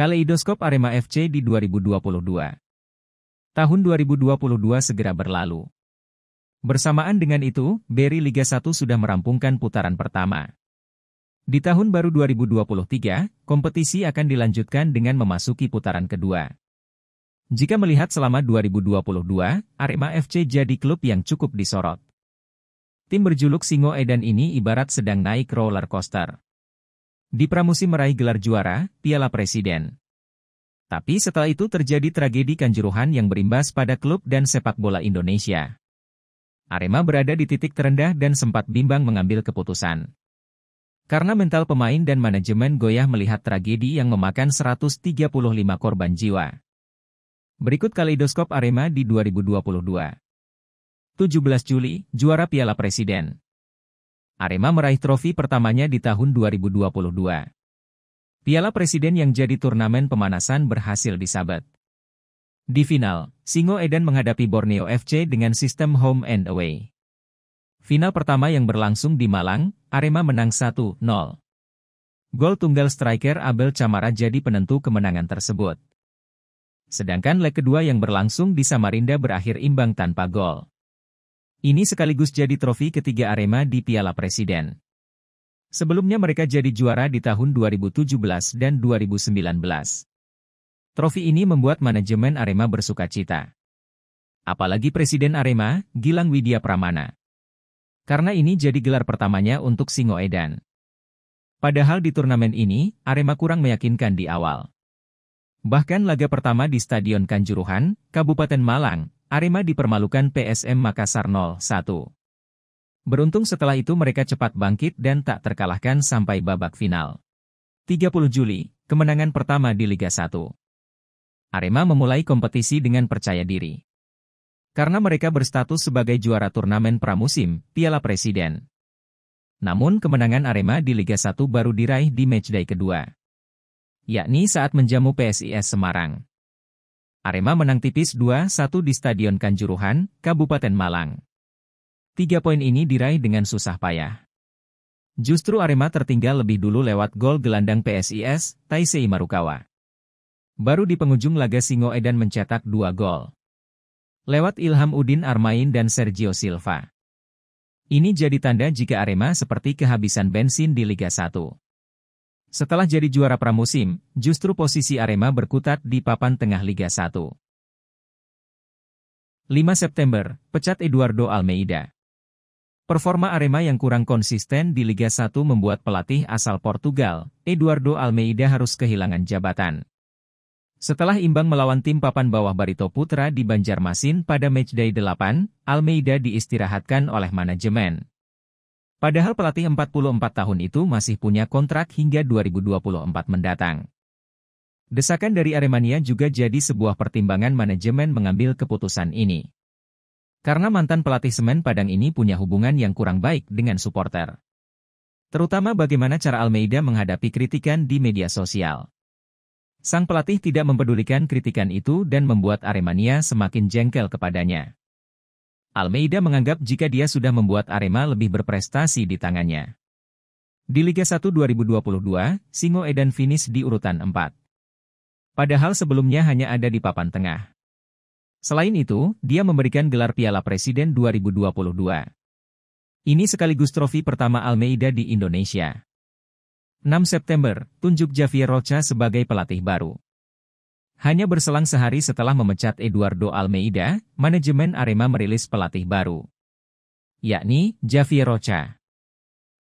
Kaleidoskop Arema FC di 2022. Tahun 2022 segera berlalu. Bersamaan dengan itu, Beri Liga 1 sudah merampungkan putaran pertama. Di tahun baru 2023, kompetisi akan dilanjutkan dengan memasuki putaran kedua. Jika melihat selama 2022, Arema FC jadi klub yang cukup disorot. Tim berjuluk Singo Edan ini ibarat sedang naik roller coaster. Di pramusim meraih gelar juara, Piala Presiden. Tapi setelah itu terjadi tragedi Kanjuruhan yang berimbas pada klub dan sepak bola Indonesia. Arema berada di titik terendah dan sempat bimbang mengambil keputusan. Karena mental pemain dan manajemen goyah melihat tragedi yang memakan 135 korban jiwa. Berikut kaleidoskop Arema di 2022. 17 Juli, juara Piala Presiden. Arema meraih trofi pertamanya di tahun 2022. Piala Presiden yang jadi turnamen pemanasan berhasil disabet. Di final, Singo Edan menghadapi Borneo FC dengan sistem home and away. Final pertama yang berlangsung di Malang, Arema menang 1-0. Gol tunggal striker Abel Camara jadi penentu kemenangan tersebut. Sedangkan leg kedua yang berlangsung di Samarinda berakhir imbang tanpa gol. Ini sekaligus jadi trofi ketiga Arema di Piala Presiden. Sebelumnya mereka jadi juara di tahun 2017 dan 2019. Trofi ini membuat manajemen Arema bersukacita. Apalagi Presiden Arema, Gilang Widya Pramana. Karena ini jadi gelar pertamanya untuk Singo Edan. Padahal di turnamen ini, Arema kurang meyakinkan di awal. Bahkan laga pertama di Stadion Kanjuruhan, Kabupaten Malang, Arema dipermalukan PSM Makassar 0-1. Beruntung setelah itu mereka cepat bangkit dan tak terkalahkan sampai babak final. 30 Juli, kemenangan pertama di Liga 1. Arema memulai kompetisi dengan percaya diri. Karena mereka berstatus sebagai juara turnamen pramusim, Piala Presiden. Namun kemenangan Arema di Liga 1 baru diraih di matchday kedua. Yakni saat menjamu PSIS Semarang. Arema menang tipis 2-1 di Stadion Kanjuruhan, Kabupaten Malang. 3 poin ini diraih dengan susah payah. Justru Arema tertinggal lebih dulu lewat gol gelandang PSIS, Taisei Marukawa. Baru di penghujung laga Singo Edan mencetak 2 gol. Lewat Ilham Udin Armain dan Sergio Silva. Ini jadi tanda jika Arema seperti kehabisan bensin di Liga 1. Setelah jadi juara pramusim, justru posisi Arema berkutat di papan tengah Liga 1. 5 September, pecat Eduardo Almeida. Performa Arema yang kurang konsisten di Liga 1 membuat pelatih asal Portugal, Eduardo Almeida harus kehilangan jabatan. Setelah imbang melawan tim papan bawah Barito Putra di Banjarmasin pada matchday 8, Almeida diistirahatkan oleh manajemen. Padahal pelatih 44 tahun itu masih punya kontrak hingga 2024 mendatang. Desakan dari Aremania juga jadi sebuah pertimbangan manajemen mengambil keputusan ini. Karena mantan pelatih Semen Padang ini punya hubungan yang kurang baik dengan supporter. Terutama bagaimana cara Almeida menghadapi kritikan di media sosial. Sang pelatih tidak mempedulikan kritikan itu dan membuat Aremania semakin jengkel kepadanya. Almeida menganggap jika dia sudah membuat Arema lebih berprestasi di tangannya. Di Liga 1 2022, Singo Edan finish di urutan 4. Padahal sebelumnya hanya ada di papan tengah. Selain itu, dia memberikan gelar Piala Presiden 2022. Ini sekaligus trofi pertama Almeida di Indonesia. 6 September, tunjuk Javier Rocha sebagai pelatih baru. Hanya berselang sehari setelah memecat Eduardo Almeida, manajemen Arema merilis pelatih baru. Yakni, Javier Rocha.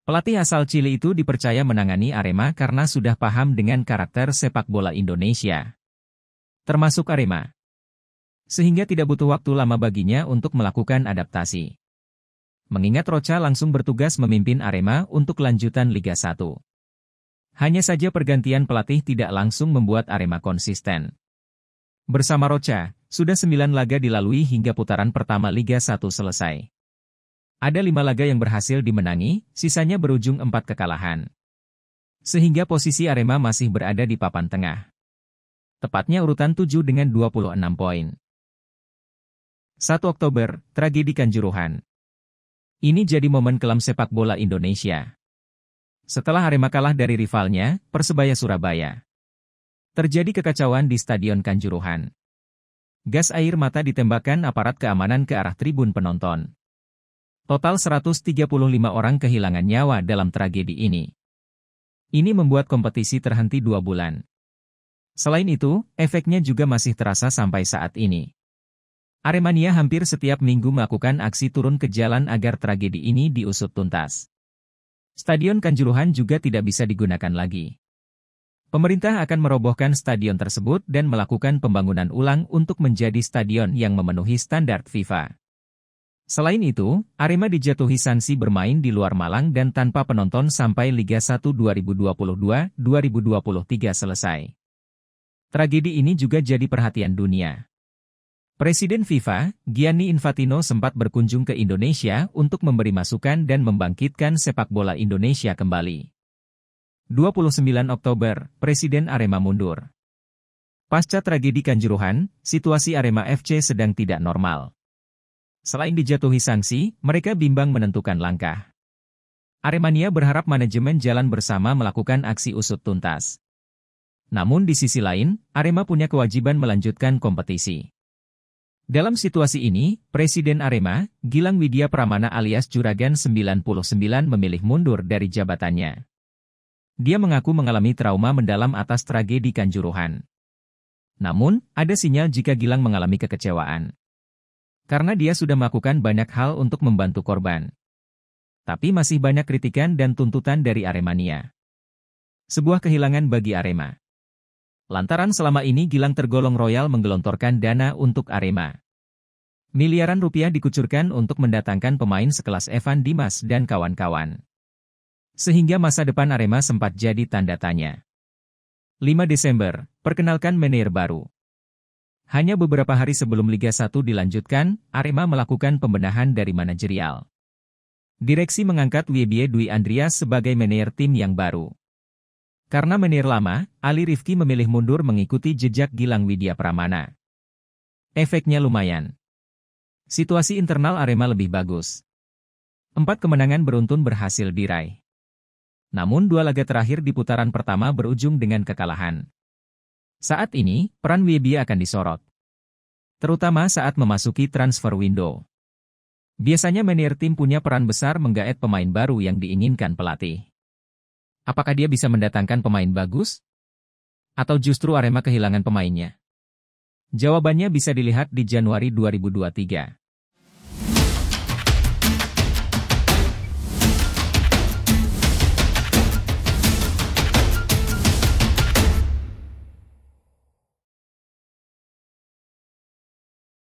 Pelatih asal Chili itu dipercaya menangani Arema karena sudah paham dengan karakter sepak bola Indonesia. Termasuk Arema. Sehingga tidak butuh waktu lama baginya untuk melakukan adaptasi. Mengingat Rocha langsung bertugas memimpin Arema untuk lanjutan Liga 1. Hanya saja pergantian pelatih tidak langsung membuat Arema konsisten. Bersama Rocha, sudah 9 laga dilalui hingga putaran pertama Liga 1 selesai. Ada 5 laga yang berhasil dimenangi, sisanya berujung 4 kekalahan. Sehingga posisi Arema masih berada di papan tengah. Tepatnya urutan 7 dengan 26 poin. 1 Oktober, tragedi Kanjuruhan. Ini jadi momen kelam sepak bola Indonesia. Setelah Arema kalah dari rivalnya, Persebaya Surabaya. Terjadi kekacauan di Stadion Kanjuruhan. Gas air mata ditembakkan aparat keamanan ke arah tribun penonton. Total 135 orang kehilangan nyawa dalam tragedi ini. Ini membuat kompetisi terhenti 2 bulan. Selain itu, efeknya juga masih terasa sampai saat ini. Aremania hampir setiap minggu melakukan aksi turun ke jalan agar tragedi ini diusut tuntas. Stadion Kanjuruhan juga tidak bisa digunakan lagi. Pemerintah akan merobohkan stadion tersebut dan melakukan pembangunan ulang untuk menjadi stadion yang memenuhi standar FIFA. Selain itu, Arema dijatuhi sanksi bermain di luar Malang dan tanpa penonton sampai Liga 1 2022-2023 selesai. Tragedi ini juga jadi perhatian dunia. Presiden FIFA, Gianni Infantino sempat berkunjung ke Indonesia untuk memberi masukan dan membangkitkan sepak bola Indonesia kembali. 29 Oktober, Presiden Arema mundur. Pasca tragedi Kanjuruhan, situasi Arema FC sedang tidak normal. Selain dijatuhi sanksi, mereka bimbang menentukan langkah. Aremania berharap manajemen jalan bersama melakukan aksi usut tuntas. Namun di sisi lain, Arema punya kewajiban melanjutkan kompetisi. Dalam situasi ini, Presiden Arema, Gilang Widya Pramana alias Juragan 99 memilih mundur dari jabatannya. Dia mengaku mengalami trauma mendalam atas tragedi Kanjuruhan. Namun, ada sinyal jika Gilang mengalami kekecewaan. Karena dia sudah melakukan banyak hal untuk membantu korban. Tapi masih banyak kritikan dan tuntutan dari Aremania. Sebuah kehilangan bagi Arema. Lantaran selama ini Gilang tergolong royal menggelontorkan dana untuk Arema. Miliaran rupiah dikucurkan untuk mendatangkan pemain sekelas Evan Dimas dan kawan-kawan. Sehingga masa depan Arema sempat jadi tanda tanya. 5 Desember, perkenalkan manajer baru. Hanya beberapa hari sebelum Liga 1 dilanjutkan, Arema melakukan pembenahan dari manajerial. Direksi mengangkat Wiebie Dwi Andreas sebagai manajer tim yang baru. Karena manajer lama, Ali Rifki memilih mundur mengikuti jejak Gilang Widya Pramana. Efeknya lumayan. Situasi internal Arema lebih bagus. 4 kemenangan beruntun berhasil diraih. Namun 2 laga terakhir di putaran pertama berujung dengan kekalahan. Saat ini, peran Wiebie akan disorot. Terutama saat memasuki transfer window. Biasanya manajer tim punya peran besar menggaet pemain baru yang diinginkan pelatih. Apakah dia bisa mendatangkan pemain bagus? Atau justru Arema kehilangan pemainnya? Jawabannya bisa dilihat di Januari 2023.